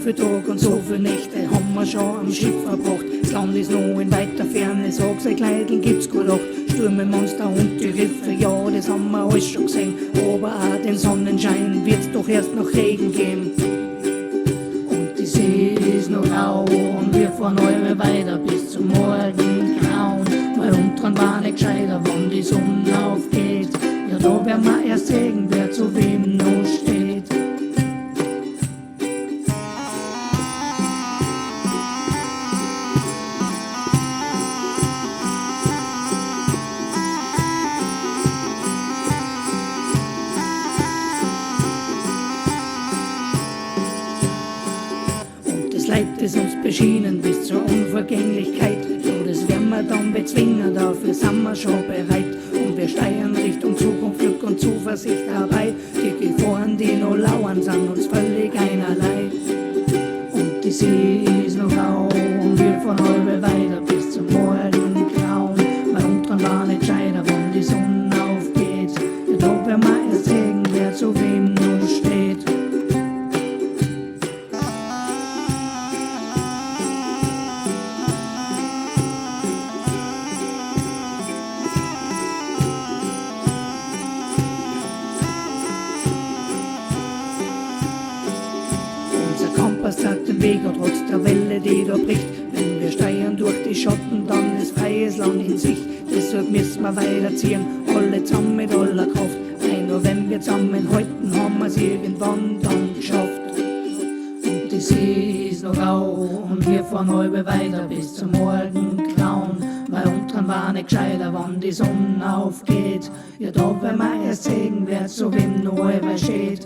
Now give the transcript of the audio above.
viel Tage und so viele Nächte haben wir schon am Schiff verbracht. Das Land ist noch in weiter Ferne, sag's euch Kleidl, gibt's gut Nacht. Stürme, Monster und die Riffe, ja, das haben wir alles schon gesehen. Aber auch den Sonnenschein wird's doch erst noch Regen geben. Und die See ist noch rau und wir fahren alle weiter bis zum Morgengrauen. Weil untran war nicht gescheiter, wann die Sonne aufgeht. Ja, da werden wir erst sehen, wer zu wem noch steht. Leid ist uns beschienen bis zur Unvergänglichkeit. So, das werden wir dann bezwingen, dafür sind wir schon bereit. Und wir steuern Richtung Zukunft, Glück und Zuversicht dabei. Die Gefahren, die noch lauern, sind uns völlig einerlei. Und die See ist noch rau und wir fahren halbe weiter bis zum Morgengrauen. Weil untran war nicht gescheiter, wann die Sonne aufgeht. Ja, da werden wir erst sehen, wer zu wem noch steht. Kompass sagt den Weg, und trotz der Welle, die da bricht. Wenn wir steuern durch die Schotten, dann ist freies Land in Sicht. Deshalb müssen wir weiterziehen, alle zusammen mit aller Kraft. Weil nur wenn wir zusammenhalten, haben wir's irgendwann dann geschafft. Und die See ist noch rau und wir fahren halbe weiter bis zum Morgengrauen. Weil untran war nicht gescheiter, wann die Sonne aufgeht. Ja, da werden wir erst sehen, wer zu wem noch steht.